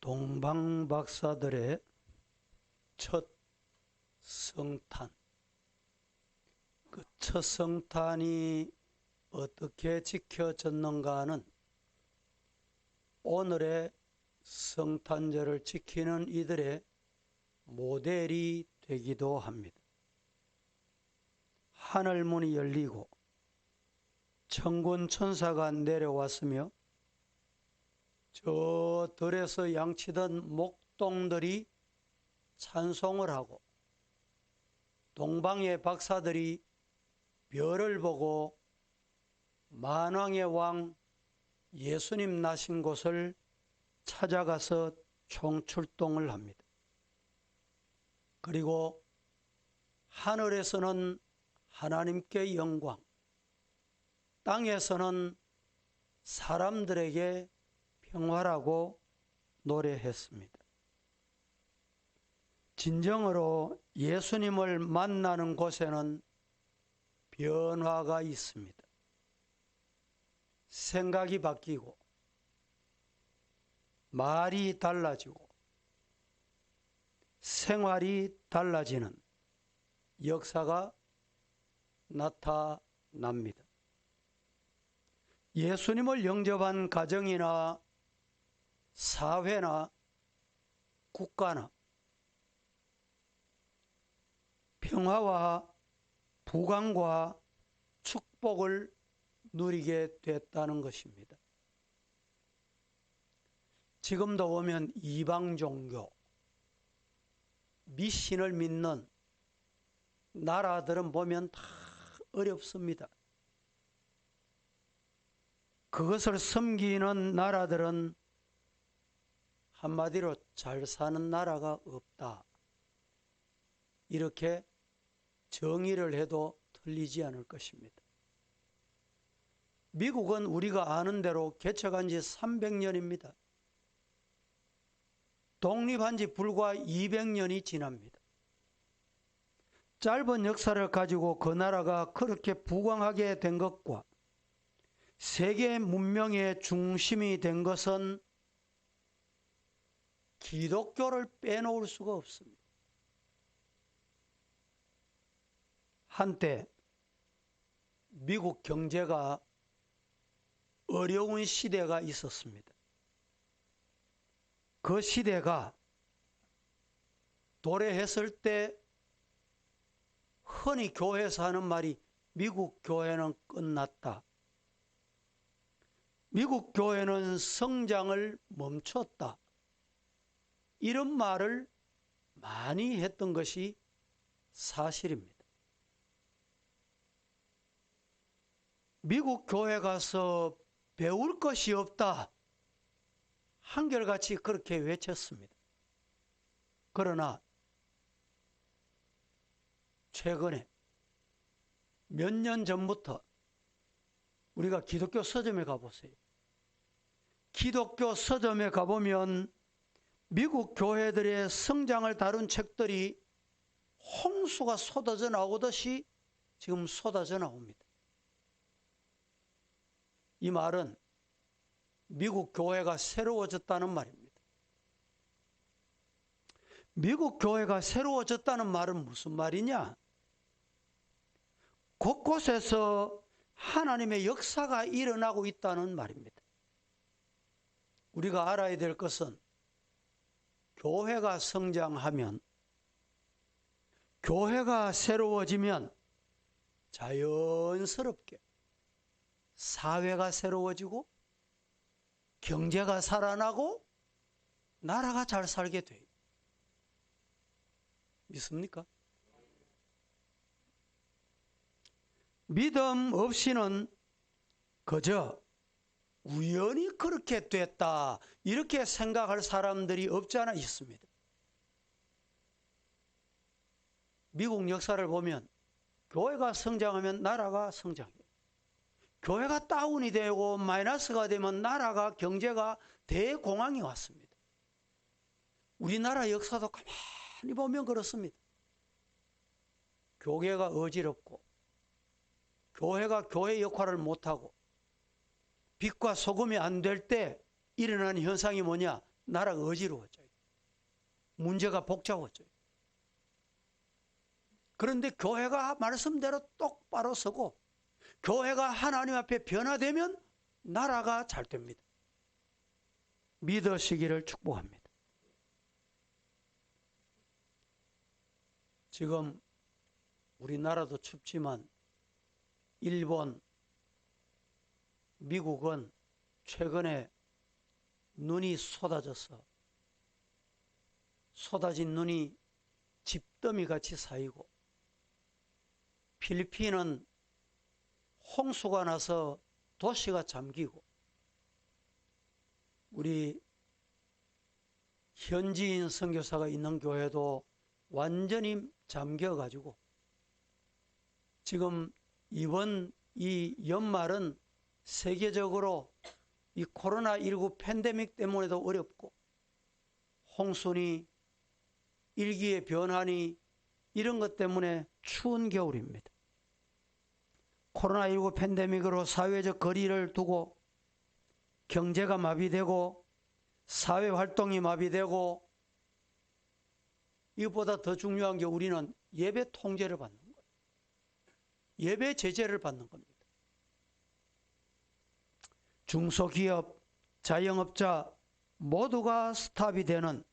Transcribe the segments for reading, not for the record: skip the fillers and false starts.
동방 박사들의 첫 성탄. 그 첫 성탄이 어떻게 지켜졌는가는 오늘의 성탄절을 지키는 이들의 모델이 되기도 합니다. 하늘문이 열리고 천군 천사가 내려왔으며 저 들에서 양치던 목동들이 찬송을 하고 동방의 박사들이 별을 보고 만왕의 왕 예수님 나신 곳을 찾아가서 총출동을 합니다. 그리고 하늘에서는 하나님께 영광, 땅에서는 사람들에게 평화라고 노래했습니다. 진정으로 예수님을 만나는 곳에는 변화가 있습니다. 생각이 바뀌고 말이 달라지고 생활이 달라지는 역사가 나타납니다. 예수님을 영접한 가정이나 사회나 국가나 평화와 부강과 축복을 누리게 됐다는 것입니다. 지금도 보면 이방 종교, 미신을 믿는 나라들은 보면 다 어렵습니다. 그것을 섬기는 나라들은 한마디로 잘 사는 나라가 없다. 이렇게 정의를 해도 틀리지 않을 것입니다. 미국은 우리가 아는 대로 개척한 지 300년입니다. 독립한 지 불과 200년이 지납니다. 짧은 역사를 가지고 그 나라가 그렇게 부강하게 된 것과 세계 문명의 중심이 된 것은 기독교를 빼놓을 수가 없습니다. 한때 미국 경제가 어려운 시대가 있었습니다. 그 시대가 도래했을 때 흔히 교회에서 하는 말이 미국 교회는 끝났다. 미국 교회는 성장을 멈췄다. 이런 말을 많이 했던 것이 사실입니다. 미국 교회 가서 배울 것이 없다. 한결같이 그렇게 외쳤습니다. 그러나 최근에 몇 년 전부터 우리가 기독교 서점에 가보세요. 기독교 서점에 가보면 미국 교회들의 성장을 다룬 책들이 홍수가 쏟아져 나오듯이 지금 쏟아져 나옵니다. 이 말은 미국 교회가 새로워졌다는 말입니다. 미국 교회가 새로워졌다는 말은 무슨 말이냐? 곳곳에서 하나님의 역사가 일어나고 있다는 말입니다. 우리가 알아야 될 것은 교회가 성장하면, 교회가 새로워지면 자연스럽게 사회가 새로워지고 경제가 살아나고 나라가 잘 살게 돼요. 믿습니까? 믿음 없이는 그저 우연히 그렇게 됐다 이렇게 생각할 사람들이 없지 않아 있습니다. 미국 역사를 보면 교회가 성장하면 나라가 성장해요. 교회가 다운이 되고 마이너스가 되면 나라가 경제가 대공황이 왔습니다. 우리나라 역사도 가만히 보면 그렇습니다. 교회가 어지럽고 교회가 교회 역할을 못하고 빛과 소금이 안 될 때 일어나는 현상이 뭐냐? 나라가 어지러워져요. 문제가 복잡해져요. 그런데 교회가 말씀대로 똑바로 서고 교회가 하나님 앞에 변화되면 나라가 잘 됩니다. 믿으시기를 축복합니다. 지금 우리나라도 춥지만 일본, 미국은 최근에 눈이 쏟아져서 쏟아진 눈이 집더미같이 쌓이고 필리핀은 홍수가 나서 도시가 잠기고 우리 현지인 선교사가 있는 교회도 완전히 잠겨가지고 지금 이번 이 연말은 세계적으로 이 코로나19 팬데믹 때문에도 어렵고 홍수니 일기의 변화니 이런 것 때문에 추운 겨울입니다. 코로나19 팬데믹으로 사회적 거리를 두고 경제가 마비되고 사회활동이 마비되고 이것보다 더 중요한 게 우리는 예배 통제를 받는 거예요. 예배 제재를 받는 겁니다. 중소기업, 자영업자 모두가 스탑이 되는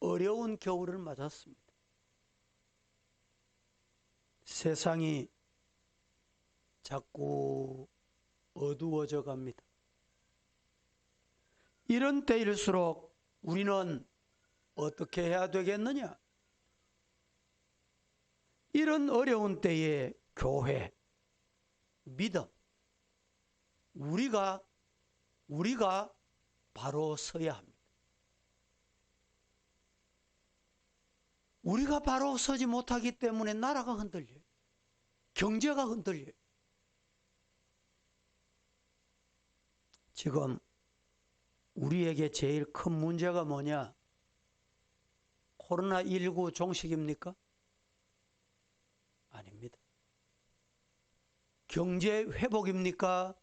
어려운 겨울을 맞았습니다. 세상이 자꾸 어두워져 갑니다. 이런 때일수록 우리는 어떻게 해야 되겠느냐? 이런 어려운 때에 교회, 믿음, 우리가 바로 서야 합니다. 우리가 바로 서지 못하기 때문에 나라가 흔들려요. 경제가 흔들려요. 지금 우리에게 제일 큰 문제가 뭐냐? 코로나19 종식입니까? 아닙니다. 경제 회복입니까?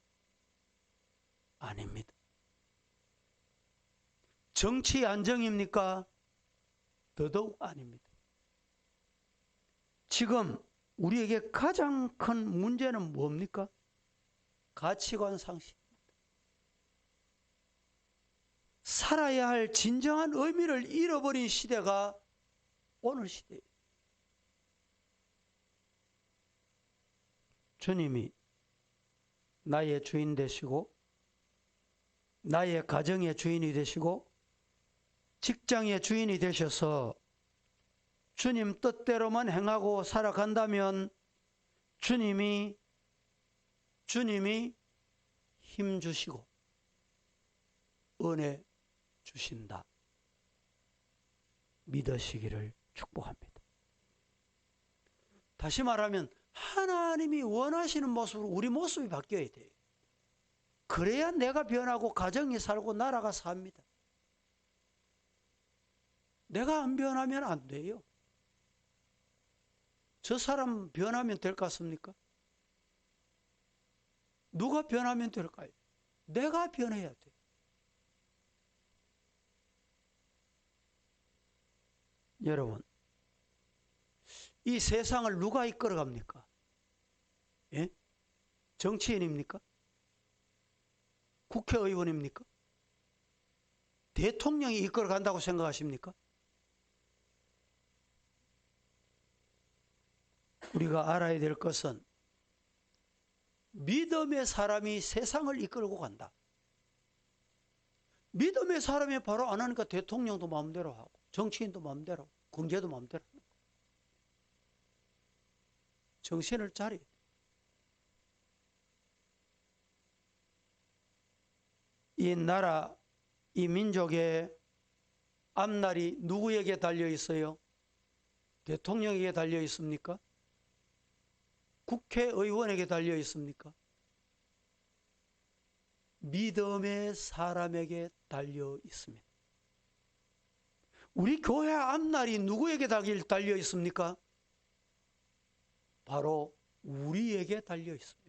아닙니다. 정치 안정입니까? 더더욱 아닙니다. 지금 우리에게 가장 큰 문제는 뭡니까? 가치관 상실입니다. 살아야 할 진정한 의미를 잃어버린 시대가 오늘 시대예요. 주님이 나의 주인 되시고 나의 가정의 주인이 되시고 직장의 주인이 되셔서 주님 뜻대로만 행하고 살아간다면 주님이 힘 주시고 은혜 주신다. 믿으시기를 축복합니다. 다시 말하면 하나님이 원하시는 모습으로 우리 모습이 바뀌어야 돼요. 그래야 내가 변하고 가정이 살고 나라가 삽니다. 내가 안 변하면 안 돼요. 저 사람 변하면 될 것 같습니까? 누가 변하면 될까요? 내가 변해야 돼. 여러분, 이 세상을 누가 이끌어갑니까? 예? 정치인입니까? 국회의원입니까? 대통령이 이끌어간다고 생각하십니까? 우리가 알아야 될 것은 믿음의 사람이 세상을 이끌고 간다. 믿음의 사람이 바로 안 하니까 대통령도 마음대로 하고 정치인도 마음대로 하고 경제도 마음대로 하고 정신을 차려. 이 나라, 이 민족의 앞날이 누구에게 달려 있어요? 대통령에게 달려 있습니까? 국회의원에게 달려 있습니까? 믿음의 사람에게 달려 있습니다. 우리 교회 앞날이 누구에게 달려 있습니까? 바로 우리에게 달려 있습니다.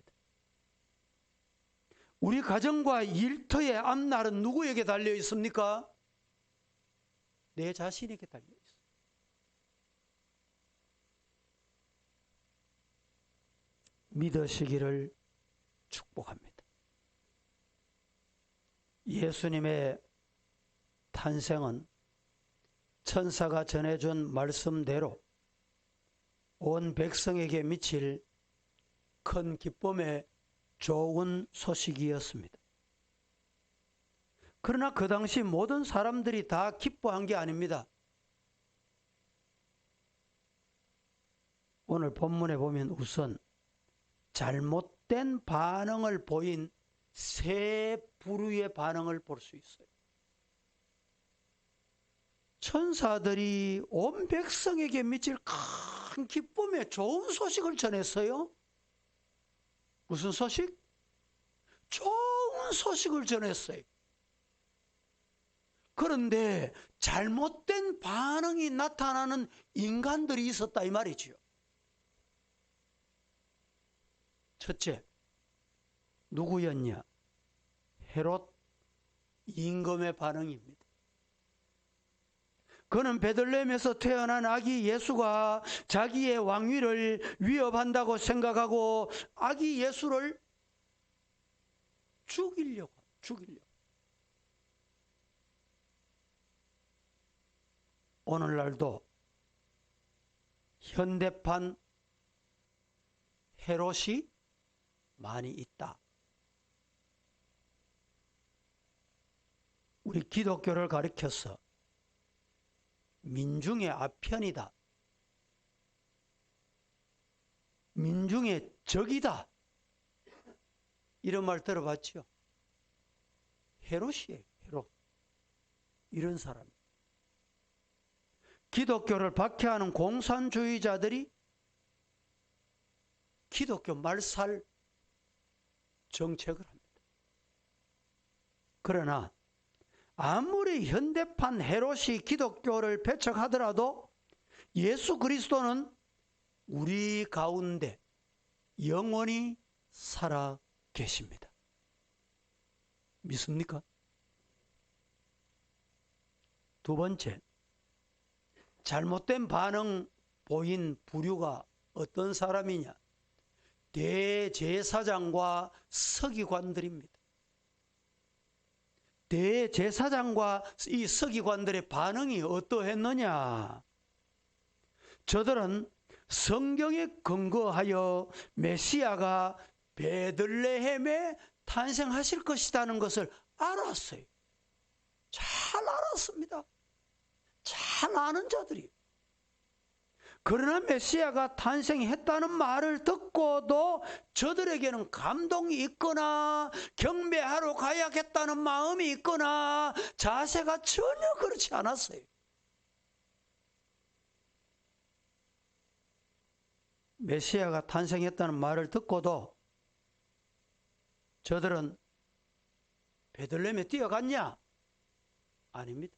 우리 가정과 일터의 앞날은 누구에게 달려 있습니까? 내 자신에게 달려 있어. 믿으시기를 축복합니다. 예수님의 탄생은 천사가 전해준 말씀대로 온 백성에게 미칠 큰 기쁨의 좋은 소식이었습니다. 그러나 그 당시 모든 사람들이 다 기뻐한 게 아닙니다. 오늘 본문에 보면 우선 잘못된 반응을 보인 세 부류의 반응을 볼 수 있어요. 천사들이 온 백성에게 미칠 큰 기쁨의 좋은 소식을 전했어요. 무슨 소식? 좋은 소식을 전했어요. 그런데 잘못된 반응이 나타나는 인간들이 있었다 이 말이지요. 첫째, 누구였냐? 헤롯 임금의 반응입니다. 그는 베들레헴에서 태어난 아기 예수가 자기의 왕위를 위협한다고 생각하고 아기 예수를 죽이려고. 오늘날도 현대판 헤롯이 많이 있다. 우리 기독교를 가리켜서 민중의 아편이다. 민중의 적이다. 이런 말 들어봤죠? 헤롯이에요. 헤롯. 이런 사람. 기독교를 박해하는 공산주의자들이 기독교 말살 정책을 합니다. 그러나 아무리 현대판 헤롯이 기독교를 배척하더라도 예수 그리스도는 우리 가운데 영원히 살아 계십니다. 믿습니까? 두 번째, 잘못된 반응 보인 부류가 어떤 사람이냐? 대제사장과 서기관들입니다. 대제사장과 이 서기관들의 반응이 어떠했느냐? 저들은 성경에 근거하여 메시아가 베들레헴에 탄생하실 것이라는 것을 알았어요. 잘 알았습니다. 잘 아는 자들이. 그러나 메시아가 탄생했다는 말을 듣고도 저들에게는 감동이 있거나 경배하러 가야겠다는 마음이 있거나 자세가 전혀 그렇지 않았어요. 메시아가 탄생했다는 말을 듣고도 저들은 베들레헴에 뛰어갔냐? 아닙니다.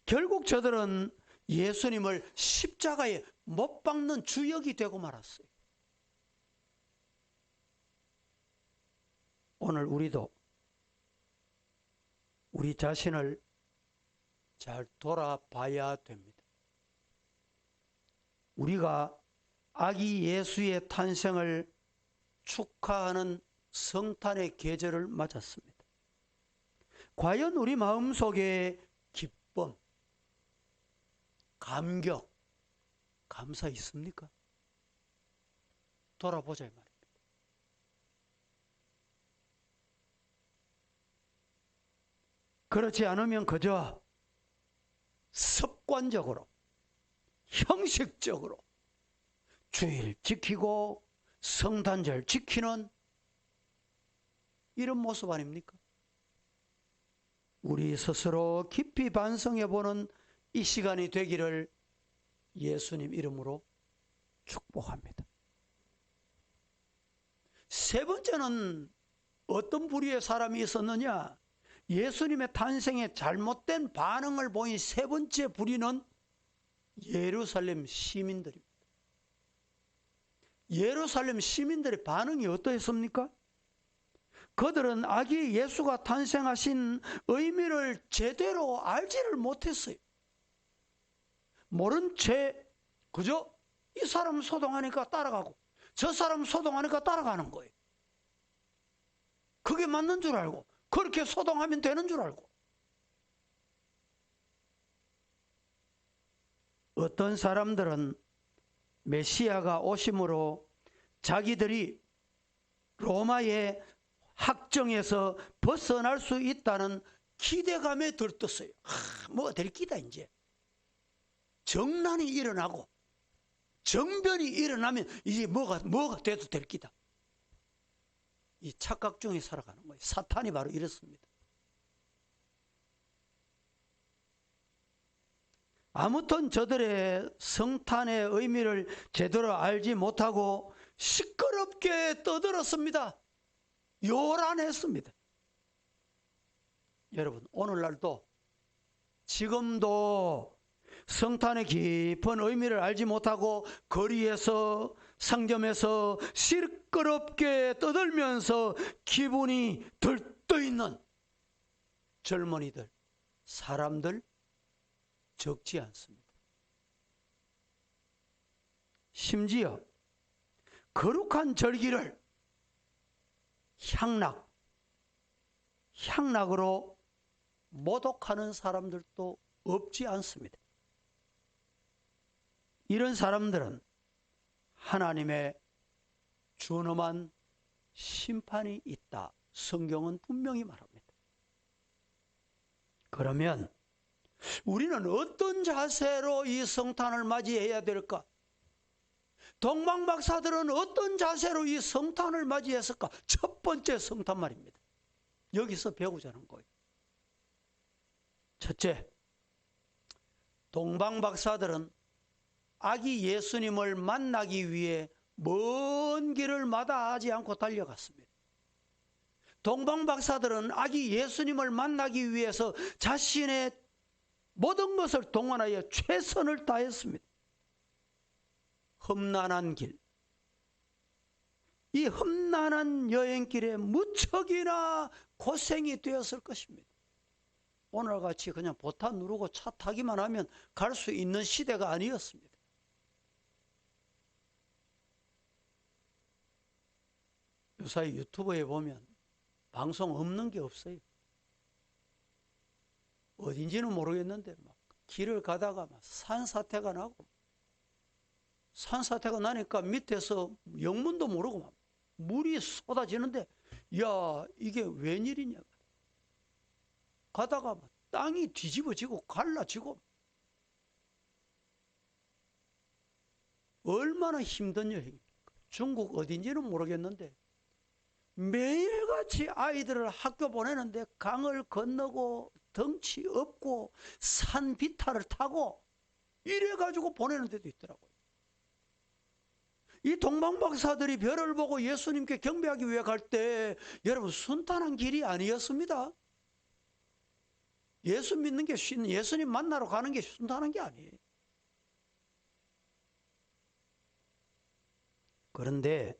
결국 저들은 예수님을 십자가에 못 박는 주역이 되고 말았어요. 오늘 우리도 우리 자신을 잘 돌아봐야 됩니다. 우리가 아기 예수의 탄생을 축하하는 성탄의 계절을 맞았습니다. 과연 우리 마음속에 기쁨, 감격, 감사 있습니까? 돌아보자 이 말입니다. 그렇지 않으면 그저 습관적으로, 형식적으로 주일 지키고 성탄절 지키는 이런 모습 아닙니까? 우리 스스로 깊이 반성해보는 이 시간이 되기를 예수님 이름으로 축복합니다. 세 번째는 어떤 부류의 사람이 있었느냐? 예수님의 탄생에 잘못된 반응을 보인 세 번째 부류는 예루살렘 시민들입니다. 예루살렘 시민들의 반응이 어떠했습니까? 그들은 아기 예수가 탄생하신 의미를 제대로 알지를 못했어요. 모른 채 그저 이 사람 소동하니까 따라가고 저 사람 소동하니까 따라가는 거예요. 그게 맞는 줄 알고 그렇게 소동하면 되는 줄 알고. 어떤 사람들은 메시아가 오심으로 자기들이 로마의 학정에서 벗어날 수 있다는 기대감에 들떴어요. 뭐가 될 기다. 이제 정난이 일어나고 정변이 일어나면 이제 뭐가 돼도 될 기다. 이 착각 중에 살아가는 거예요. 사탄이 바로 이렇습니다. 아무튼 저들의 성탄의 의미를 제대로 알지 못하고 시끄럽게 떠들었습니다. 요란했습니다. 여러분, 오늘날도 지금도 성탄의 깊은 의미를 알지 못하고 거리에서 상점에서 시끄럽게 떠들면서 기분이 들떠있는 젊은이들, 사람들 적지 않습니다. 심지어 거룩한 절기를 향락으로 모독하는 사람들도 없지 않습니다. 이런 사람들은 하나님의 준엄한 심판이 있다. 성경은 분명히 말합니다. 그러면 우리는 어떤 자세로 이 성탄을 맞이해야 될까? 동방박사들은 어떤 자세로 이 성탄을 맞이했을까? 첫 번째 성탄 말입니다. 여기서 배우자는 거예요. 첫째, 동방박사들은 아기 예수님을 만나기 위해 먼 길을 마다하지 않고 달려갔습니다. 동방박사들은 아기 예수님을 만나기 위해서 자신의 모든 것을 동원하여 최선을 다했습니다. 험난한 길, 이 험난한 여행길에 무척이나 고생이 되었을 것입니다. 오늘같이 그냥 보탄 누르고 차 타기만 하면 갈 수 있는 시대가 아니었습니다. 요사이 유튜브에 보면 방송 없는 게 없어요. 어딘지는 모르겠는데 막 길을 가다가 막 산사태가 나고, 산사태가 나니까 밑에서 영문도 모르고 막 물이 쏟아지는데, 야, 이게 웬일이냐. 가다가 막 땅이 뒤집어지고 갈라지고, 얼마나 힘든 여행입니까? 중국 어딘지는 모르겠는데 매일같이 아이들을 학교 보내는데 강을 건너고 덩치 없고 산 비탈을 타고 이래가지고 보내는 데도 있더라고요. 이 동방박사들이 별을 보고 예수님께 경배하기 위해 갈 때 여러분 순탄한 길이 아니었습니다. 예수 믿는 게 예수님 만나러 가는 게 순탄한 게 아니에요. 그런데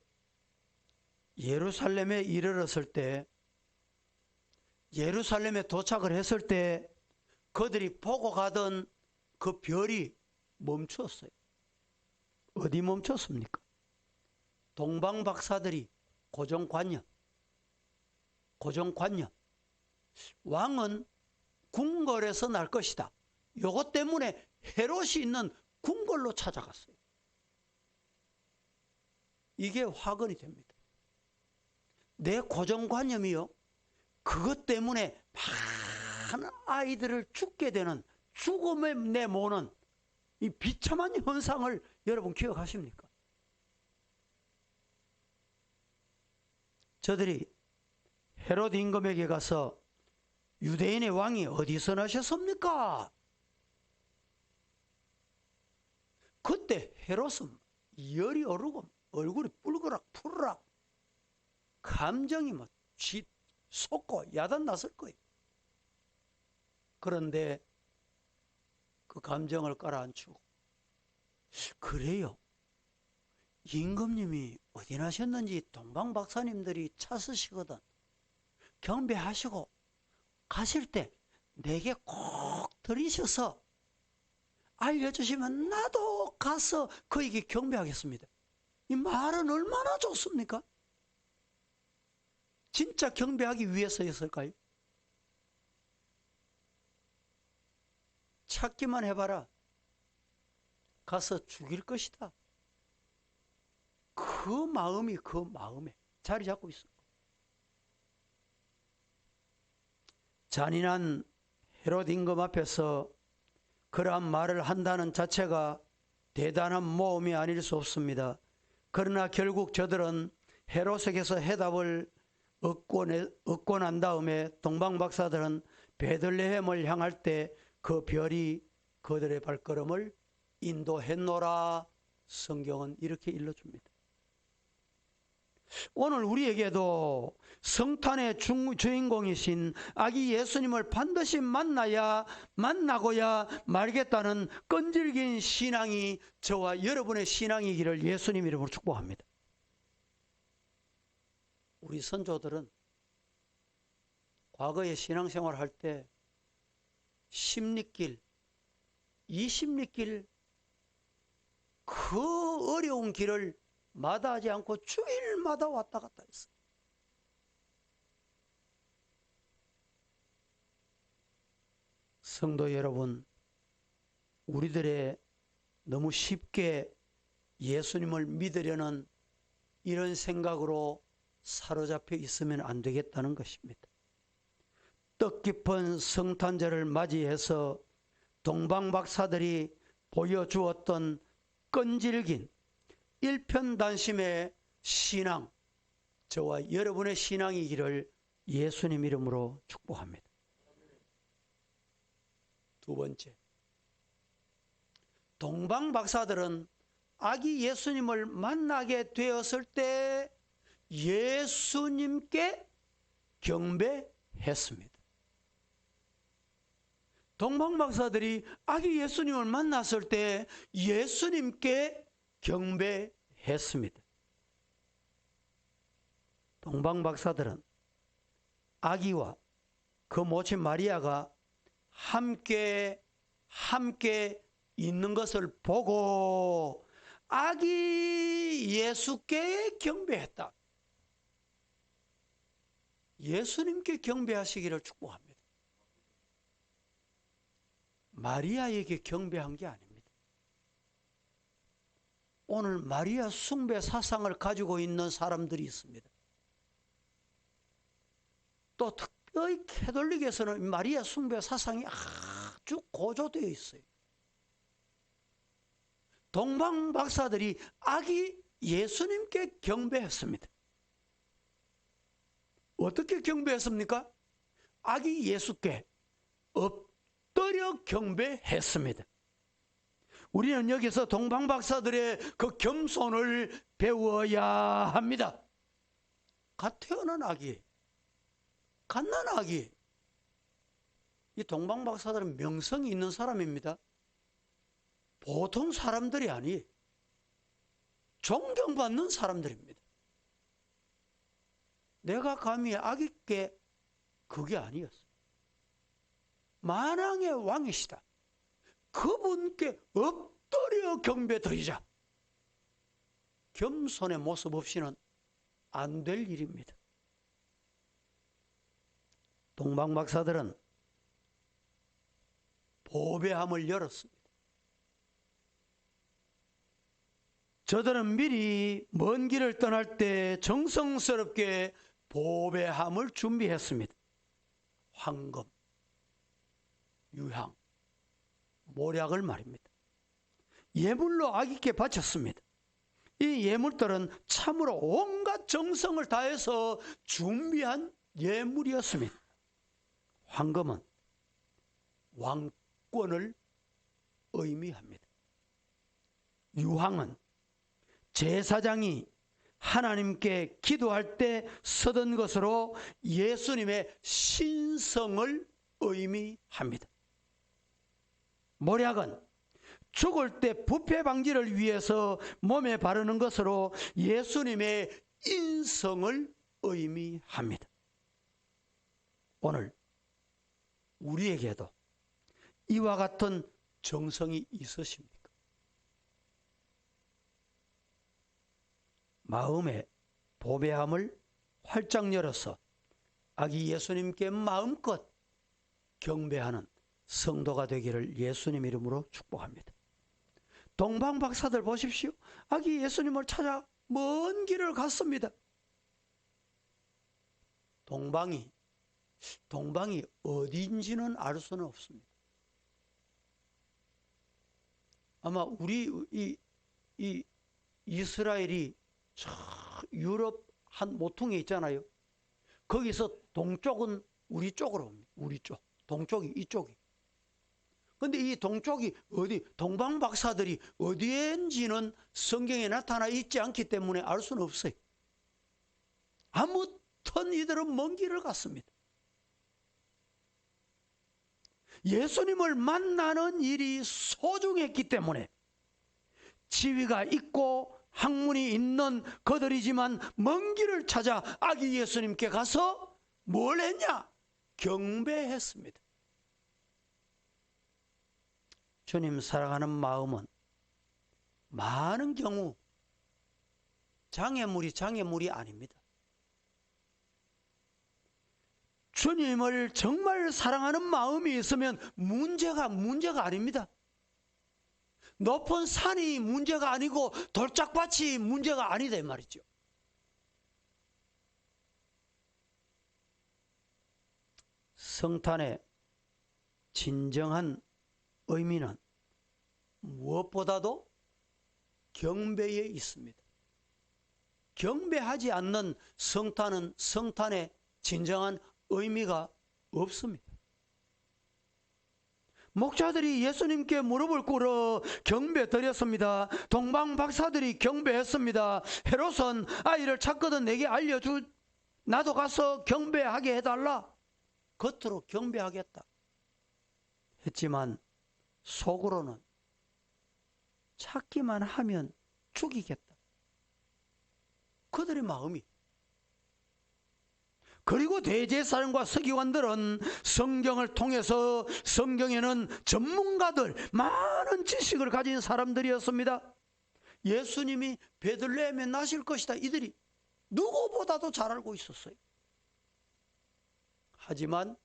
예루살렘에 이르렀을 때, 예루살렘에 도착을 했을 때 그들이 보고 가던 그 별이 멈췄어요. 어디 멈췄습니까? 동방박사들이 고정관념. 왕은 궁궐에서 날 것이다. 요것 때문에 헤롯이 있는 궁궐로 찾아갔어요. 이게 화근이 됩니다. 내 고정관념이요, 그것 때문에 많은 아이들을 죽게 되는, 죽음에 내모는 이 비참한 현상을 여러분 기억하십니까? 저들이 헤롯 임금에게 가서 유대인의 왕이 어디서 나셨습니까? 그때 헤롯은 열이 오르고 얼굴이 뿔그락 푸르락 감정이 막 솟고 야단났을 거예요. 그런데 그 감정을 깔아앉히고, 그래요, 임금님이 어디 나셨는지 동방박사님들이 찾으시거든. 경배하시고 가실 때 내게 꼭 들이셔서 알려주시면 나도 가서 그에게 경배하겠습니다. 이 말은 얼마나 좋습니까? 진짜 경배하기 위해서였을까요? 찾기만 해봐라. 가서 죽일 것이다. 그 마음에 자리 잡고 있어. 잔인한 헤롯 임금 앞에서 그러한 말을 한다는 자체가 대단한 모험이 아닐 수 없습니다. 그러나 결국 저들은 헤롯에게서 해답을 얻고 난 다음에 동방박사들은 베들레헴을 향할 때 그 별이 그들의 발걸음을 인도했노라. 성경은 이렇게 일러줍니다. 오늘 우리에게도 성탄의 주인공이신 아기 예수님을 반드시 만나고야 말겠다는 끈질긴 신앙이 저와 여러분의 신앙이기를 예수님 이름으로 축복합니다. 우리 선조들은 과거에 신앙생활 할 때 10리길, 20리길 그 어려운 길을 마다하지 않고 주일마다 왔다 갔다 했어요. 성도 여러분, 우리들의 너무 쉽게 예수님을 믿으려는 이런 생각으로 사로잡혀 있으면 안 되겠다는 것입니다. 뜻깊은 성탄절을 맞이해서 동방박사들이 보여주었던 끈질긴 일편단심의 신앙, 저와 여러분의 신앙이기를 예수님 이름으로 축복합니다. 두 번째, 동방박사들은 아기 예수님을 만나게 되었을 때 예수님께 경배했습니다. 동방박사들이 아기 예수님을 만났을 때 예수님께 경배했습니다. 동방박사들은 아기와 그 모친 마리아가 함께 있는 것을 보고 아기 예수께 경배했다. 예수님께 경배하시기를 축복합니다. 마리아에게 경배한 게 아닙니다. 오늘 마리아 숭배 사상을 가지고 있는 사람들이 있습니다. 또 특별히 캐톨릭에서는 마리아 숭배 사상이 아주 고조되어 있어요. 동방박사들이 아기 예수님께 경배했습니다. 어떻게 경배했습니까? 아기 예수께 엎드려 경배했습니다. 우리는 여기서 동방박사들의 그 겸손을 배워야 합니다. 갓 태어난 아기, 갓난 아기, 이 동방박사들은 명성이 있는 사람입니다. 보통 사람들이 아니, 존경받는 사람들입니다. 내가 감히 아기께 그게 아니었어요. 만왕의 왕이시다. 그분께 엎드려 경배드리자. 겸손의 모습 없이는 안 될 일입니다. 동방박사들은 보배함을 열었습니다. 저들은 미리 먼 길을 떠날 때 정성스럽게 보배함을 준비했습니다. 황금, 유향, 모략을 말입니다. 예물로 아기께 바쳤습니다. 이 예물들은 참으로 온갖 정성을 다해서 준비한 예물이었습니다. 황금은 왕권을 의미합니다. 유향은 제사장이 하나님께 기도할 때 쓰던 것으로 예수님의 신성을 의미합니다. 모략은 죽을 때 부패 방지를 위해서 몸에 바르는 것으로 예수님의 인성을 의미합니다. 오늘 우리에게도 이와 같은 정성이 있으십니까? 마음의 보배함을 활짝 열어서 아기 예수님께 마음껏 경배하는 성도가 되기를 예수님 이름으로 축복합니다. 동방 박사들 보십시오. 아기 예수님을 찾아 먼 길을 갔습니다. 동방이 어딘지는 알 수는 없습니다. 아마 우리 이 이스라엘이 저 유럽 한 모퉁이 있잖아요. 거기서 동쪽은 우리 쪽으로 옵니다. 우리 쪽. 동쪽이 이쪽이. 근데 이 동쪽이 어디, 동방 박사들이 어디엔지는 성경에 나타나 있지 않기 때문에 알 수는 없어요. 아무튼 이들은 먼 길을 갔습니다. 예수님을 만나는 일이 소중했기 때문에 지위가 있고 학문이 있는 그들이지만 먼 길을 찾아 아기 예수님께 가서 뭘 했냐? 경배했습니다. 주님 사랑하는 마음은 많은 경우 장애물이 아닙니다. 주님을 정말 사랑하는 마음이 있으면 문제가 아닙니다. 높은 산이 문제가 아니고 돌짝밭이 문제가 아니다 이 말이죠. 성탄의 진정한 의미는 무엇보다도 경배에 있습니다. 경배하지 않는 성탄은 성탄의 진정한 의미가 없습니다. 목자들이 예수님께 무릎을 꿇어 경배 드렸습니다. 동방 박사들이 경배했습니다. 헤롯은 아이를 찾거든 내게 알려주, 나도 가서 경배하게 해달라. 겉으로 경배하겠다 했지만 속으로는 찾기만 하면 죽이겠다. 그들의 마음이. 그리고 대제사장과 서기관들은 성경을 통해서, 성경에는 전문가들, 많은 지식을 가진 사람들이었습니다. 예수님이 베들레헴에 나실 것이다. 이들이 누구보다도 잘 알고 있었어요. 하지만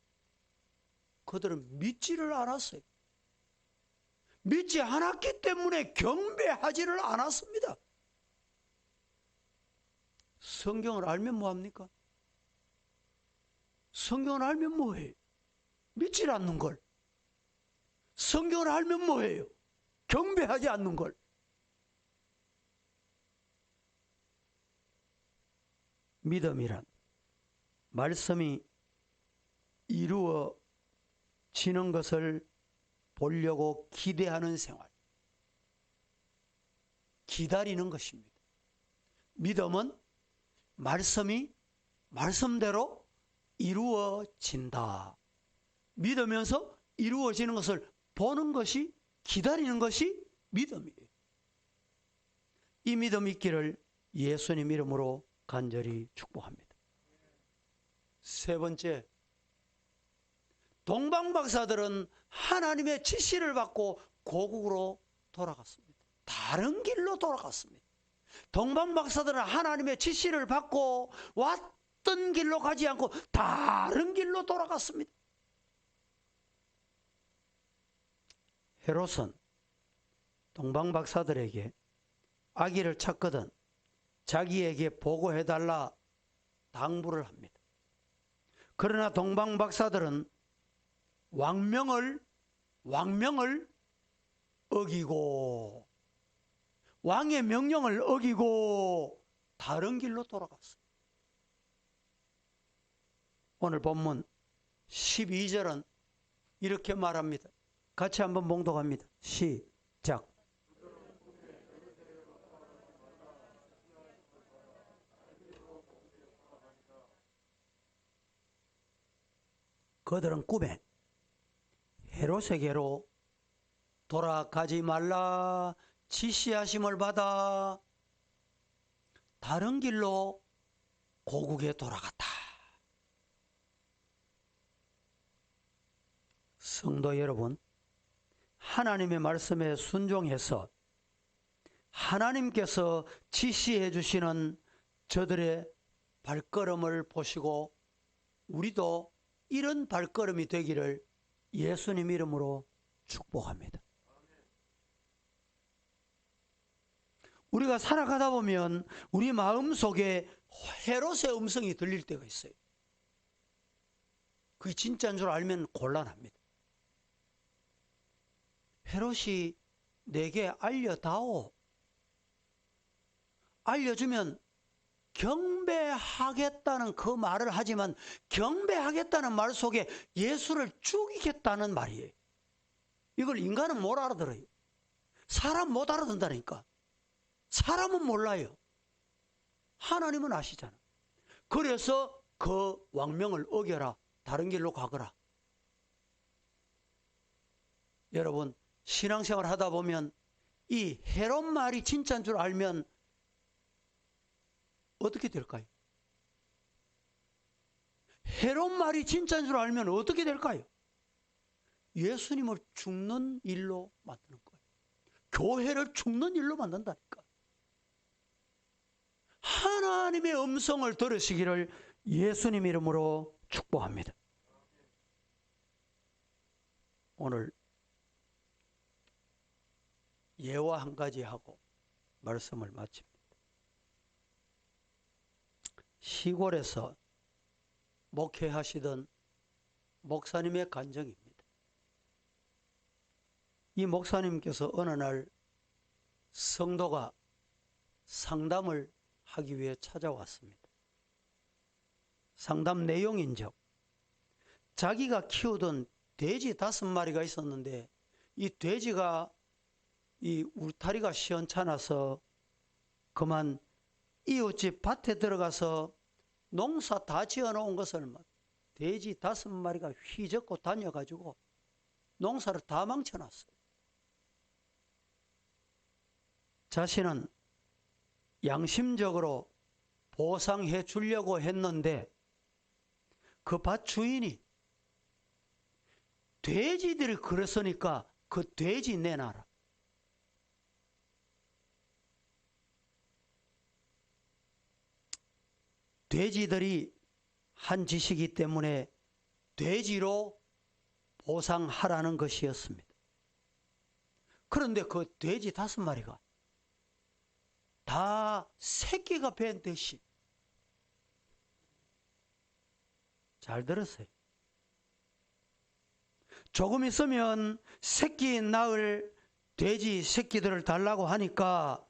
그들은 믿지를 않았어요. 믿지 않았기 때문에 경배하지를 않았습니다. 성경을 알면 뭐합니까? 성경을 알면 뭐해요? 믿지 않는 걸. 성경을 알면 뭐해요? 경배하지 않는 걸. 믿음이란 말씀이 이루어지는 것을 보려고 기대하는 생활, 기다리는 것입니다. 믿음은 말씀이 말씀대로 이루어진다. 믿으면서 이루어지는 것을 보는 것이, 기다리는 것이 믿음이에요. 이 믿음 있기를 예수님 이름으로 간절히 축복합니다. 세 번째, 동방 박사들은 하나님의 지시를 받고 고국으로 돌아갔습니다. 다른 길로 돌아갔습니다. 동방 박사들은 하나님의 지시를 받고 왔던 길로 가지 않고 다른 길로 돌아갔습니다. 헤롯은 동방 박사들에게 아기를 찾거든 자기에게 보고해달라 당부를 합니다. 그러나 동방 박사들은 왕명을 어기고, 왕의 명령을 어기고 다른 길로 돌아갔어요. 오늘 본문 12절은 이렇게 말합니다. 같이 한번 봉독합니다. 시작. 그들은 꿈에 헤롯에게로 돌아가지 말라 지시하심을 받아 다른 길로 고국에 돌아갔다. 성도 여러분, 하나님의 말씀에 순종해서 하나님께서 지시해 주시는 저들의 발걸음을 보시고 우리도 이런 발걸음이 되기를 예수님 이름으로 축복합니다. 우리가 살아가다 보면 우리 마음속에 헤롯의 음성이 들릴 때가 있어요. 그게 진짜인 줄 알면 곤란합니다. 헤롯이 내게 알려다오. 알려주면 경배하겠다는 그 말을 하지만 경배하겠다는 말 속에 예수를 죽이겠다는 말이에요. 이걸 인간은 못 알아들어요. 사람 못 알아듣는다니까. 사람은 몰라요. 하나님은 아시잖아. 그래서 그 왕명을 어겨라. 다른 길로 가거라. 여러분, 신앙생활 하다 보면 이 헤롯 말이 진짜인 줄 알면 어떻게 될까요? 헤롯 말이 진짜인 줄 알면 어떻게 될까요? 예수님을 죽는 일로 만드는 거예요. 교회를 죽는 일로 만든다니까. 하나님의 음성을 들으시기를 예수님 이름으로 축복합니다. 오늘 예화 한 가지 하고 말씀을 마칩니다. 시골에서 목회하시던 목사님의 간증입니다. 이 목사님께서 어느 날 성도가 상담을 하기 위해 찾아왔습니다. 상담 내용인즉 자기가 키우던 돼지 5마리가 있었는데 이 돼지가 이 울타리가 시원찮아서 그만 이웃집 밭에 들어가서 농사 다 지어놓은 것을 돼지 5마리가 휘젓고 다녀가지고 농사를 다 망쳐놨어요. 자신은 양심적으로 보상해 주려고 했는데 그 밭 주인이 돼지들이 그랬으니까 그 돼지 내놔라. 돼지들이 한 짓이기 때문에 돼지로 보상하라는 것이었습니다. 그런데 그 돼지 5마리가 다 새끼가 뵌 듯이, 잘 들었어요. 조금 있으면 새끼 낳을 돼지 새끼들을 달라고 하니까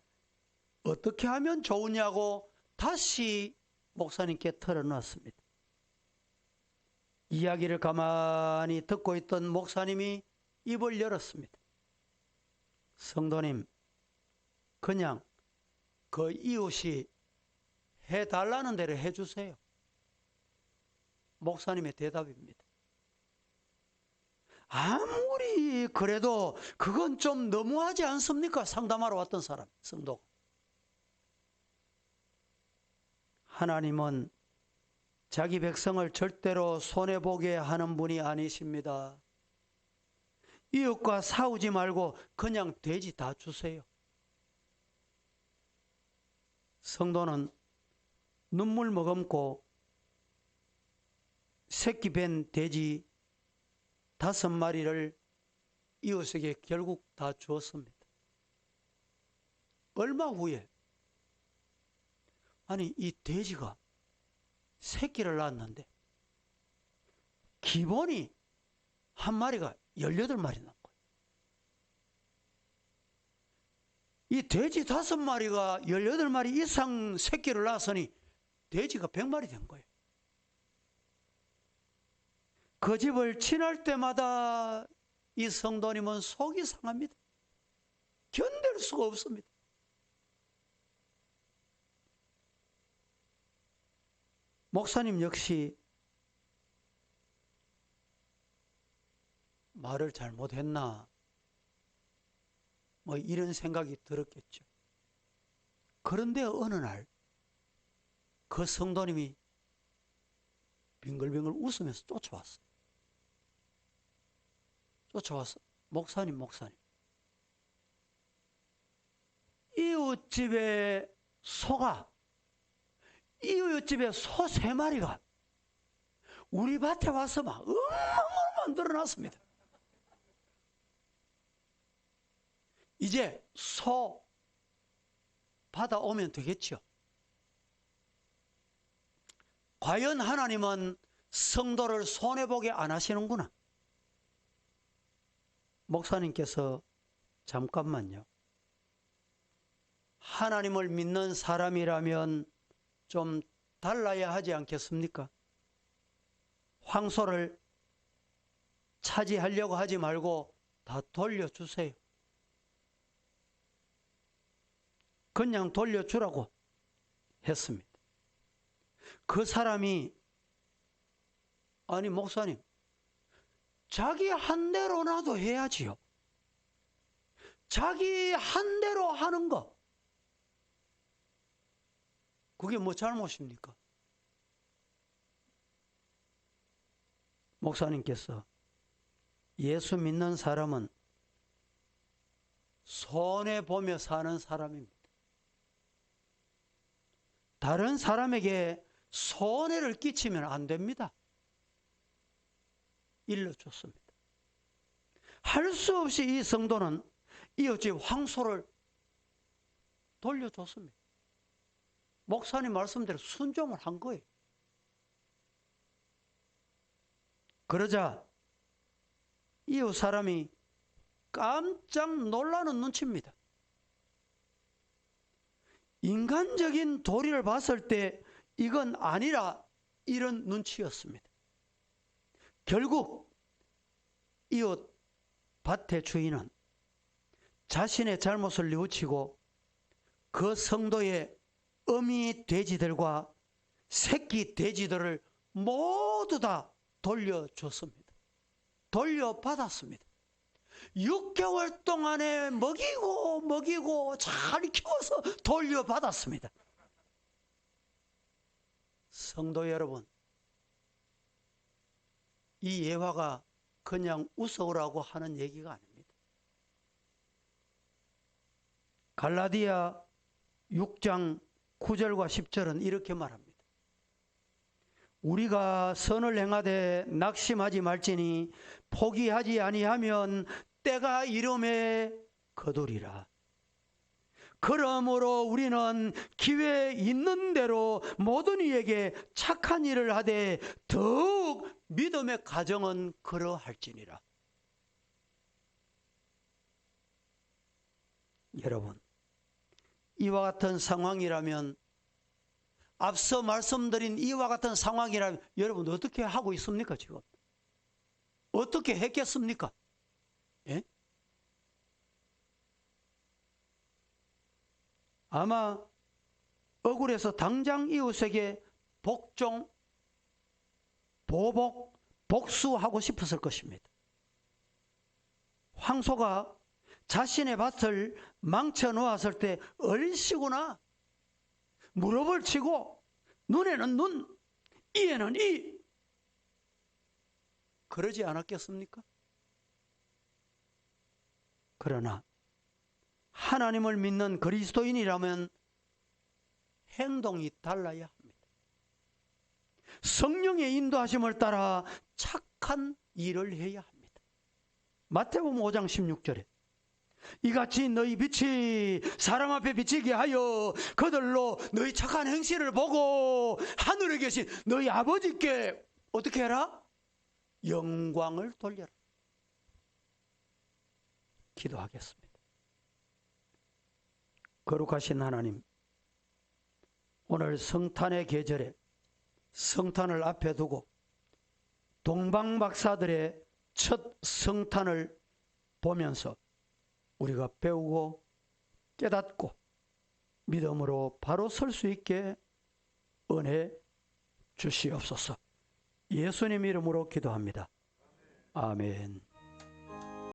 어떻게 하면 좋으냐고 다시 목사님께 털어놨습니다. 이야기를 가만히 듣고 있던 목사님이 입을 열었습니다. 성도님, 그냥 그 이웃이 해달라는 대로 해주세요. 목사님의 대답입니다. 아무리 그래도 그건 좀 너무하지 않습니까? 상담하러 왔던 사람, 성도. 하나님은 자기 백성을 절대로 손해보게 하는 분이 아니십니다. 이웃과 싸우지 말고 그냥 돼지 다 주세요. 성도는 눈물 머금고 새끼 뵌 돼지 5마리를 이웃에게 결국 다 주었습니다. 얼마 후에 아니 이 돼지가 새끼를 낳았는데 기본이 한 마리가 18마리 낳은 거예요. 이 돼지 5마리가 18마리 이상 새끼를 낳았으니 돼지가 100마리 된 거예요. 그 집을 지날 때마다 이 성도님은 속이 상합니다. 견딜 수가 없습니다. 목사님 역시 말을 잘못했나 뭐 이런 생각이 들었겠죠. 그런데 어느 날 그 성도님이 빙글빙글 웃으면서 쫓아왔어요. 쫓아와서 목사님 이웃집에 이웃집에 소 3마리가 우리 밭에 와서 막 엉망으로 만들어놨습니다. 이제 소 받아오면 되겠죠. 과연 하나님은 성도를 손해보게 안 하시는구나. 목사님께서 잠깐만요. 하나님을 믿는 사람이라면 좀 달라야 하지 않겠습니까? 황소를 차지하려고 하지 말고 다 돌려주세요. 그냥 돌려주라고 했습니다. 그 사람이 아니 목사님 자기 한 대로라도 해야지요. 자기 한 대로 하는 거 그게 뭐 잘못입니까? 목사님께서 예수 믿는 사람은 손해보며 사는 사람입니다. 다른 사람에게 손해를 끼치면 안 됩니다. 일러줬습니다. 할 수 없이 이 성도는 이웃집 황소를 돌려줬습니다. 목사님 말씀대로 순종을 한 거예요. 그러자 이웃 사람이 깜짝 놀라는 눈치입니다. 인간적인 도리를 봤을 때 이건 아니라 이런 눈치였습니다. 결국 이웃 밭의 주인은 자신의 잘못을 뉘우치고 그 성도의 어미 돼지들과 새끼 돼지들을 모두 다 돌려줬습니다. 돌려받았습니다. 6개월 동안에 먹이고 잘 키워서 돌려받았습니다. 성도 여러분, 이 예화가 그냥 웃어오라고 하는 얘기가 아닙니다. 갈라디아 6장 9절과 10절은 이렇게 말합니다. 우리가 선을 행하되 낙심하지 말지니 포기하지 아니하면 때가 이름에 거두리라. 그러므로 우리는 기회 있는 대로 모든 이에게 착한 일을 하되 더욱 믿음의 가정은 그러할지니라. 여러분, 이와 같은 상황이라면, 앞서 말씀드린 이와 같은 상황이라면 여러분 어떻게 하고 있습니까? 지금 어떻게 했겠습니까? 예? 아마 억울해서 당장 이웃에게 복종, 보복, 복수하고 싶었을 것입니다. 황소가 자신의 밭을 망쳐 놓았을 때 얼씨구나 무릎을 치고 눈에는 눈, 이에는 이 그러지 않았겠습니까? 그러나 하나님을 믿는 그리스도인이라면 행동이 달라야 합니다. 성령의 인도하심을 따라 착한 일을 해야 합니다. 마태복음 5장 16절에 이같이 너희 빛이 사람 앞에 비치게 하여 그들로 너희 착한 행실을 보고 하늘에 계신 너희 아버지께 어떻게 해라? 영광을 돌려라. 기도하겠습니다. 거룩하신 하나님, 오늘 성탄의 계절에 성탄을 앞에 두고 동방박사들의 첫 성탄을 보면서 우리가 배우고 깨닫고 믿음으로 바로 설 수 있게 은혜 주시옵소서. 예수님 이름으로 기도합니다. 아멘.